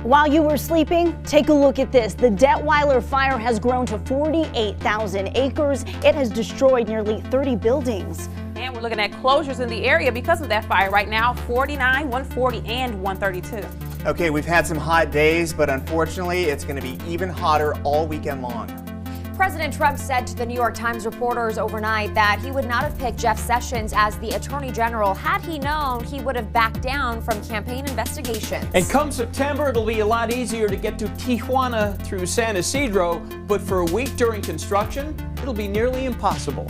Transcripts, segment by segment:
While you were sleeping, take a look at this. The Detweiler fire has grown to 48,000 acres. It has destroyed nearly 30 buildings. And we're looking at closures in the area because of that fire right now, 49, 140, and 132. Okay, we've had some hot days, but unfortunately, it's going to be even hotter all weekend long. President Trump said to the New York Times reporters overnight that he would not have picked Jeff Sessions as the Attorney General had he known he would have backed down from campaign investigations. And come September, it'll be a lot easier to get to Tijuana through San Isidro, but for a week during construction, it'll be nearly impossible.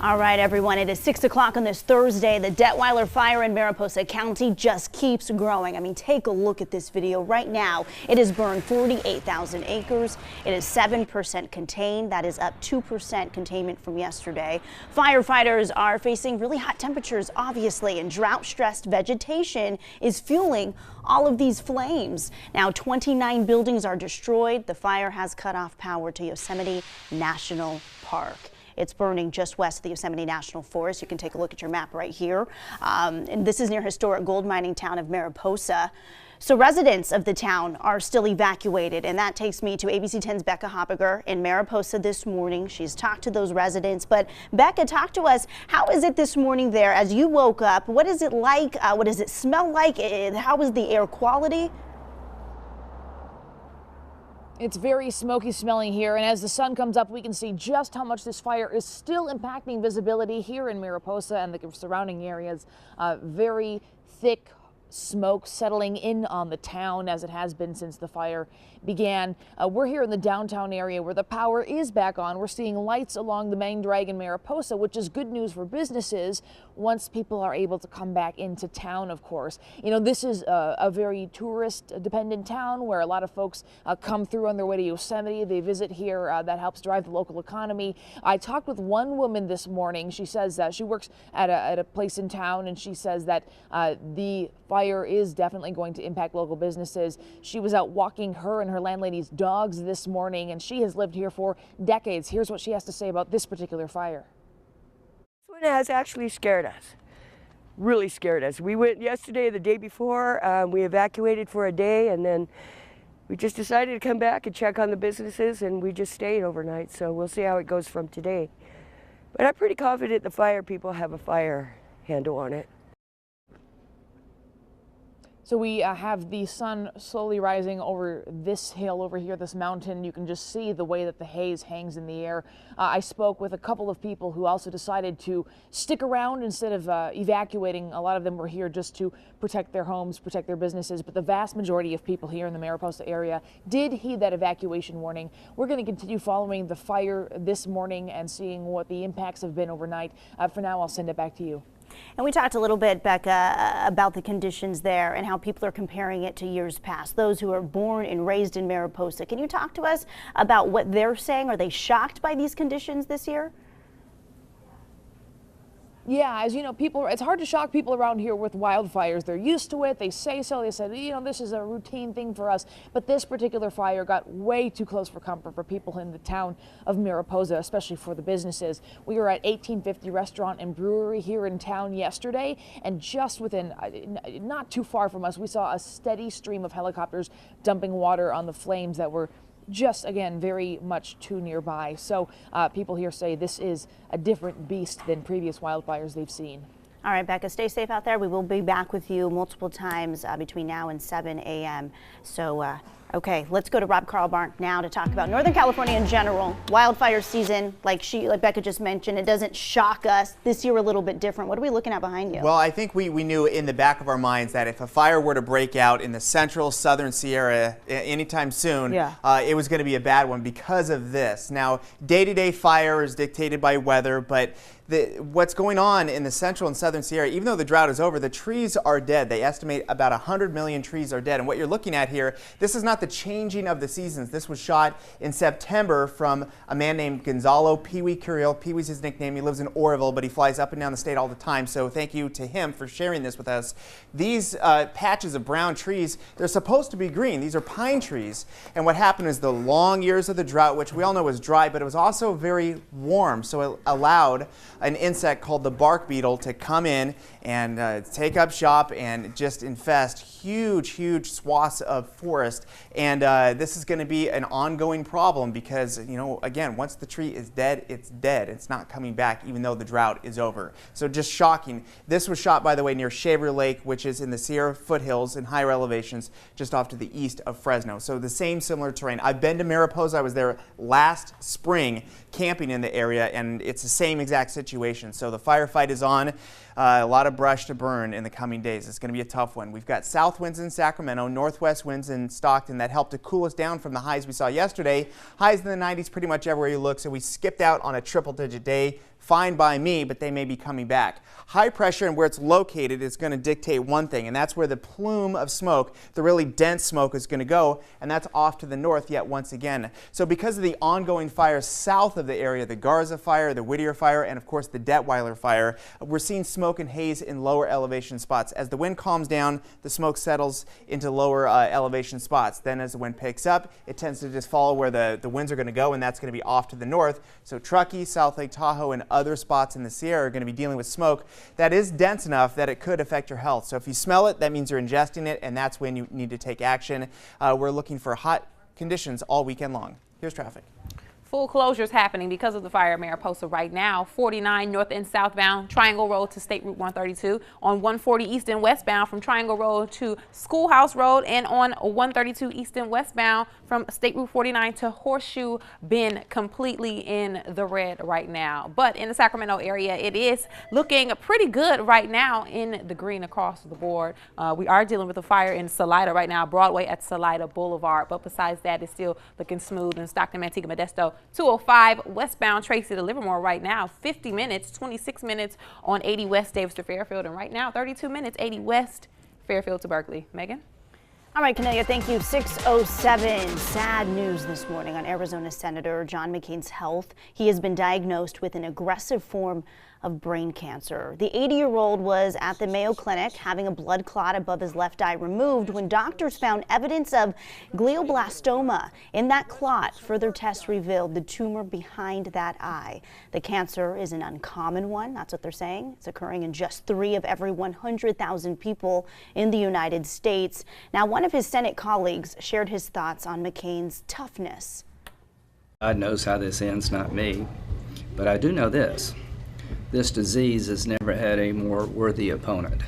All right, everyone, it is 6 o'clock on this Thursday. The Detweiler fire in Mariposa County just keeps growing. I mean, take a look at this video right now. It has burned 48,000 acres. It is 7% contained. That is up 2% containment from yesterday. Firefighters are facing really hot temperatures, obviously, and drought-stressed vegetation is fueling all of these flames. Now, 29 buildings are destroyed. The fire has cut off power to Yosemite National Park. It's burning just west of the Yosemite National Forest. You can take a look at your map right here. And this is near historic gold mining town of Mariposa. So residents of the town are still evacuated, and that takes me to ABC 10's Becca Hoppiger in Mariposa this morning. She's talked to those residents. But Becca, talk to us. How is it this morning there as you woke up? What is it like? What does it smell like? How is the air quality? It's very smoky smelling here, and as the sun comes up, we can see just how much this fire is still impacting visibility here in Mariposa and the surrounding areas. Very thick smoke settling in on the town as it has been since the fire began. We're here in the downtown area where the power is back on. We're seeing lights along the main drag in Mariposa, which is good news for businesses once people are able to come back into town, of course. You know, this is a very tourist-dependent town where a lot of folks come through on their way to Yosemite. They visit here. That helps drive the local economy. I talked with one woman this morning. She says that she works at a place in town, and she says that the fire is definitely going to impact local businesses. She was out walking her and her landlady's dogs this morning, and she has lived here for decades. Here's what she has to say about this particular fire. This one has actually scared us, really scared us. We went yesterday, the day before, we evacuated for a day, and then we just decided to come back and check on the businesses, and we just stayed overnight, so we'll see how it goes from today. But I'm pretty confident the fire people have a fire handle on it. So we have the sun slowly rising over this hill over here, this mountain. You can just see the way that the haze hangs in the air. I spoke with a couple of people who also decided to stick around instead of evacuating. A lot of them were here just to protect their homes, protect their businesses, but the vast majority of people here in the Mariposa area did heed that evacuation warning. We're going to continue following the fire this morning and seeing what the impacts have been overnight. For now, I'll send it back to you. And we talked a little bit, Becca, about the conditions there and how people are comparing it to years past, those who are born and raised in Mariposa. Can you talk to us about what they're saying? Are they shocked by these conditions this year? Yeah, as you know, it's hard to shock people around here with wildfires. They're used to it. They say so. They said, you know, this is a routine thing for us. But this particular fire got way too close for comfort for people in the town of Mariposa, especially for the businesses. We were at 1850 Restaurant and Brewery here in town yesterday, and just within, not too far from us, we saw a steady stream of helicopters dumping water on the flames that were just, again, very much too nearby. So people here say this is a different beast than previous wildfires they've seen. All right, Becca, stay safe out there. We will be back with you multiple times between now and 7 a.m. So, okay, let's go to Rob Carlbark now to talk about Northern California in general. Wildfire season, like Becca just mentioned, it doesn't shock us. This year a little bit different. What are we looking at behind you? Well, I think we knew in the back of our minds that if a fire were to break out in the central southern Sierra anytime soon, it was going to be a bad one because of this. Now, day-to-day fire is dictated by weather, but what's going on in the central and southern Sierra, even though the drought is over, the trees are dead. They estimate about 100 million trees are dead. And what you're looking at here, this is not the changing of the seasons. This was shot in September from a man named Gonzalo Pee-wee Curiel. Pee-wee's his nickname. He lives in Oroville, but he flies up and down the state all the time. So thank you to him for sharing this with us. These patches of brown trees, they're supposed to be green. These are pine trees. And what happened is the long years of the drought, which we all know was dry, but it was also very warm. So it allowed an insect called the bark beetle to come in and take up shop and just infest huge swaths of forest. And this is going to be an ongoing problem because, you know, again, once the tree is dead, it's dead. It's not coming back even though the drought is over. So just shocking. This was shot, by the way, near Shaver Lake, which is in the Sierra foothills in higher elevations just off to the east of Fresno. So the same similar terrain. I've been to Mariposa. I was there last spring camping in the area, and it's the same exact situation. So the firefight is on. A lot of brush to burn in the coming days. It's going to be a tough one. We've got south winds in Sacramento, northwest winds in Stockton that helped to cool us down from the highs we saw yesterday. Highs in the 90s pretty much everywhere you look, so we skipped out on a triple-digit day. Fine by me, but they may be coming back. High pressure and where it's located is going to dictate one thing, and that's where the plume of smoke, the really dense smoke, is going to go, and that's off to the north yet once again. So because of the ongoing fires south of the area, the Garza fire, the Whittier fire, and of course the Detweiler fire, we're seeing smoke and haze in lower elevation spots. As the wind calms down, the smoke settles into lower elevation spots. Then as the wind picks up, it tends to just follow where the winds are going to go, and that's going to be off to the north. So Truckee, South Lake Tahoe, and other spots in the Sierra are going to be dealing with smoke that is dense enough that it could affect your health. So if you smell it, that means you're ingesting it, and that's when you need to take action. We're looking for hot conditions all weekend long. Here's traffic. Full closures happening because of the fire in Mariposa right now. 49 north and southbound Triangle Road to State Route 132, on 140 east and westbound from Triangle Road to Schoolhouse Road, and on 132 east and westbound from State Route 49 to Horseshoe Bend, completely in the red right now. But in the Sacramento area, it is looking pretty good right now in the green across the board. We are dealing with a fire in Salida right now, Broadway at Salida Boulevard. But besides that, it's still looking smooth in Stockton, Manteca, Modesto. 205 westbound Tracy to Livermore right now, 50 minutes, 26 minutes on 80 West Davis to Fairfield, and right now 32 minutes, 80 West Fairfield to Berkeley. Megan? All right, Cornelia, thank you. 6:07, sad news this morning on Arizona Senator John McCain's health. He has been diagnosed with an aggressive form of brain cancer. The 80-year-old was at the Mayo Clinic having a blood clot above his left eye removed when doctors found evidence of glioblastoma in that clot. Further tests revealed the tumor behind that eye. The cancer is an uncommon one. That's what they're saying. It's occurring in just 3 of every 100,000 people in the United States. Now, one of his Senate colleagues shared his thoughts on McCain's toughness. God knows how this ends, not me. But I do know this. This disease has never had a more worthy opponent.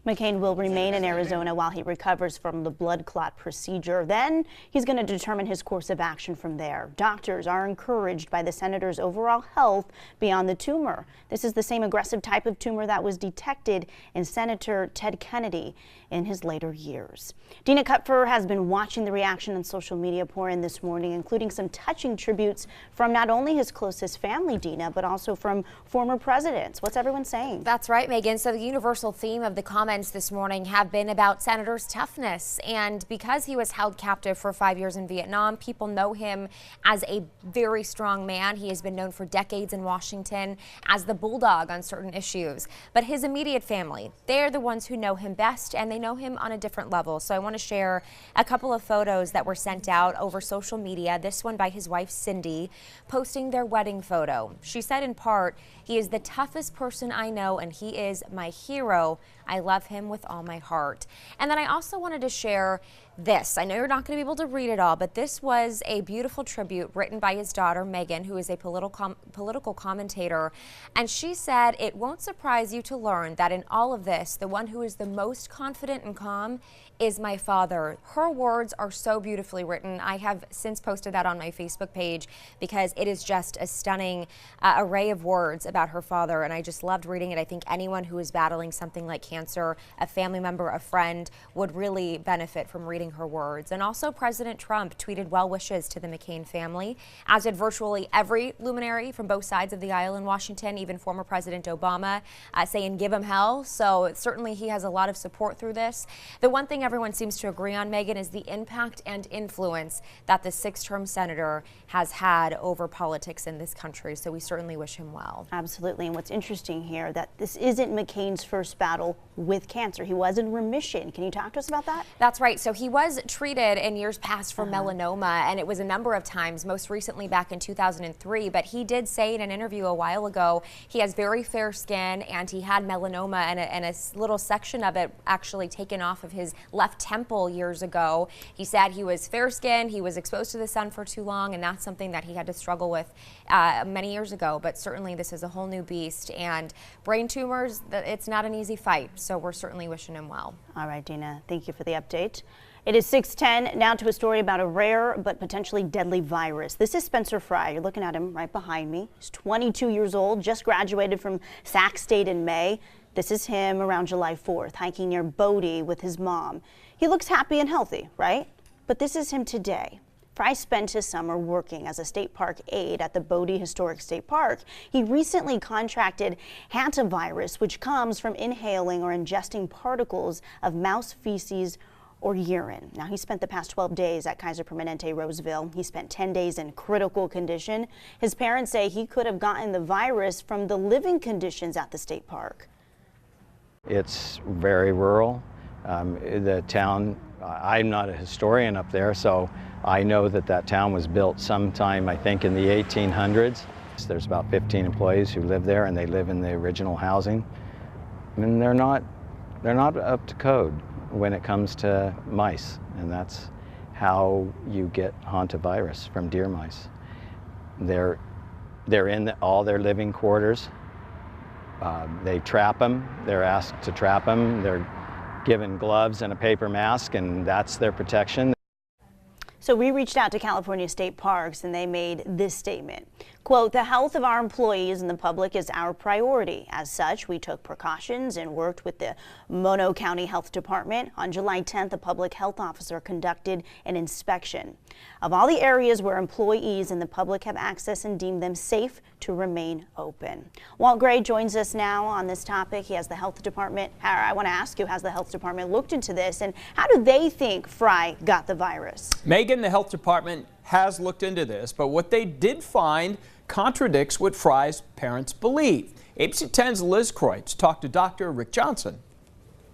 McCain will remain in Arizona while he recovers from the blood clot procedure. Then he's going to determine his course of action from there. Doctors are encouraged by the senator's overall health beyond the tumor. This is the same aggressive type of tumor that was detected in Senator Ted Kennedy in his later years. Dina Kupfer has been watching the reaction on social media pour in this morning, including some touching tributes from not only his closest family, Dina, but also from former presidents. What's everyone saying? That's right, Megan. So the universal theme of the comments this morning have been about Senator's toughness. And because he was held captive for 5 years in Vietnam, people know him as a very strong man. He has been known for decades in Washington as the bulldog on certain issues. But his immediate family, they're the ones who know him best, and they know him on a different level. So I want to share a couple of photos that were sent out over social media. This one by his wife, Cindy, posting their wedding photo. She said in part, "He is the toughest person I know, and he is my hero. I love him with all my heart." And then I also wanted to share this. I know you're not going to be able to read it all, but this was a beautiful tribute written by his daughter, Megan, who is a political commentator. And she said, "It won't surprise you to learn that in all of this, the one who is the most confident and calm is my father." Her words are so beautifully written. I have since posted that on my Facebook page because it is just a stunning array of words about her father, and I just loved reading it. I think anyone who is battling something like cancer, a family member, a friend, would really benefit from reading her words. And also President Trump tweeted well wishes to the McCain family, as did virtually every luminary from both sides of the aisle in Washington, even former President Obama, saying give him hell. So certainly he has a lot of support through this. The one thing everyone seems to agree on, Megan, is the impact and influence that the 6-term senator has had over politics in this country. So we certainly wish him well. Absolutely. And what's interesting here, that this isn't McCain's first battle with cancer. He was in remission. Can you talk to us about that? That's right. So he was treated in years past for melanoma, and it was a number of times, most recently back in 2003. But he did say in an interview a while ago he has very fair skin, and he had melanoma and a little section of it actually taken off of his left temple years ago. He said he was fair skinned, he was exposed to the sun for too long, and that's something that he had to struggle with many years ago. But certainly this is a whole new beast, and brain tumors, it's not an easy fight. So we're certainly wishing him well. All right, Dina, thank you for the update. It is 6:10. Now to a story about a rare but potentially deadly virus. This is Spencer Fry. You're looking at him right behind me. He's 22 years old, just graduated from Sac State in May. This is him around July 4th, hiking near Bodie with his mom. He looks happy and healthy, right? But this is him today. Fry spent his summer working as a state park aide at the Bodie Historic State Park. He recently contracted hantavirus, which comes from inhaling or ingesting particles of mouse feces or urine. Now, he spent the past 12 days at Kaiser Permanente Roseville. He spent 10 days in critical condition. His parents say he could have gotten the virus from the living conditions at the state park. It's very rural. The town, I'm not a historian up there, so I know that that town was built sometime, I think, in the 1800s. There's about 15 employees who live there, and they live in the original housing. And they're not up to code when it comes to mice, and that's how you get hantavirus from deer mice. They're in all their living quarters. They trap them. They're asked to trap them. They're given gloves and a paper mask, and that's their protection. So we reached out to California State Parks, and they made this statement. Quote, "The health of our employees and the public is our priority. As such, we took precautions and worked with the Mono County Health Department. On July 10th, a public health officer conducted an inspection of all the areas where employees and the public have access and deemed them safe to remain open." Walt Gray joins us now on this topic. He has the health department. I want to ask you, has the health department looked into this, and how do they think Fry got the virus? Megan, the health department has looked into this, but what they did find contradicts what Fry's parents believe. ABC 10's Liz Kreutz talked to Dr. Rick Johnson.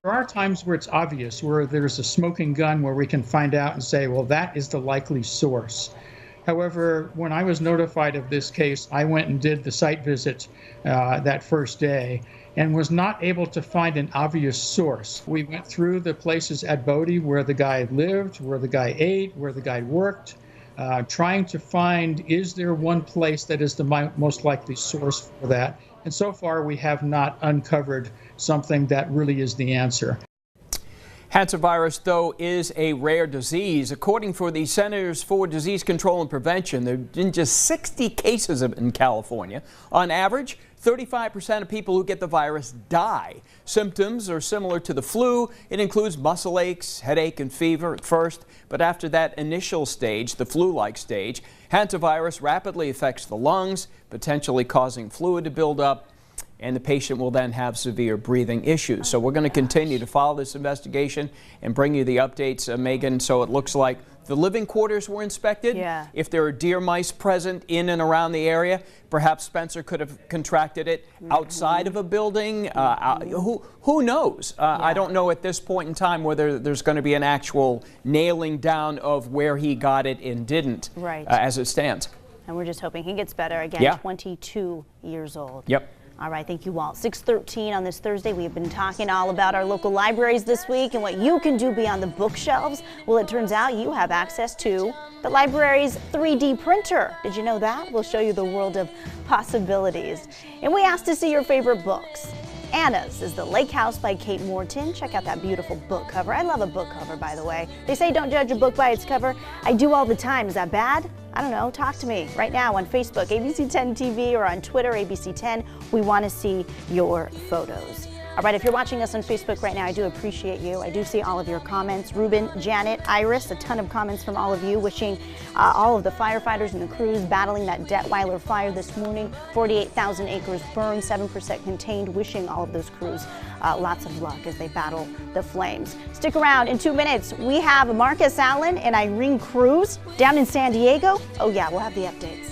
There are times where it's obvious, where there's a smoking gun where we can find out and say, well, that is the likely source. However, when I was notified of this case, I went and did the site visit that first day and was not able to find an obvious source. We went through the places at Bodie where the guy lived, where the guy ate, where the guy worked, trying to find, is there one place that is the most likely source for that? And so far, we have not uncovered something that really is the answer. Hantavirus, though, is a rare disease. According to the Centers for Disease Control and Prevention, there have been just 60 cases of it in California. On average, 35% of people who get the virus die. Symptoms are similar to the flu. It includes muscle aches, headache, and fever at first, but after that initial stage, the flu-like stage, hantavirus rapidly affects the lungs, potentially causing fluid to build up, and the patient will then have severe breathing issues. So we're going to continue to follow this investigation and bring you the updates, Megan. So it looks like the living quarters were inspected. Yeah. If there are deer mice present in and around the area, perhaps Spencer could have contracted it outside of a building. Who knows? I don't know at this point in time whether there's going to be an actual nailing down of where he got it and didn't, as it stands. And we're just hoping he gets better. Again, 22 years old. Yep. All right, thank you, Walt. 6:13 on this Thursday. We've been talking all about our local libraries this week and what you can do beyond the bookshelves. Well, it turns out you have access to the library's 3D printer. Did you know that? We'll show you the world of possibilities. And we asked to see your favorite books. Anna's is The Lake House by Kate Morton. Check out that beautiful book cover. I love a book cover, by the way. They say don't judge a book by its cover. I do all the time. Is that bad? I don't know. Talk to me right now on Facebook, ABC 10 TV, or on Twitter, ABC 10. We want to see your photos. All right, if you're watching us on Facebook right now, I do appreciate you. I do see all of your comments. Ruben, Janet, Iris, a ton of comments from all of you wishing all of the firefighters and the crews battling that Detweiler fire this morning. 48,000 acres burned, 7% contained, wishing all of those crews lots of luck as they battle the flames. Stick around. In 2 minutes, we have Marcus Allen and Irene Cruz down in San Diego. Oh yeah, we'll have the updates.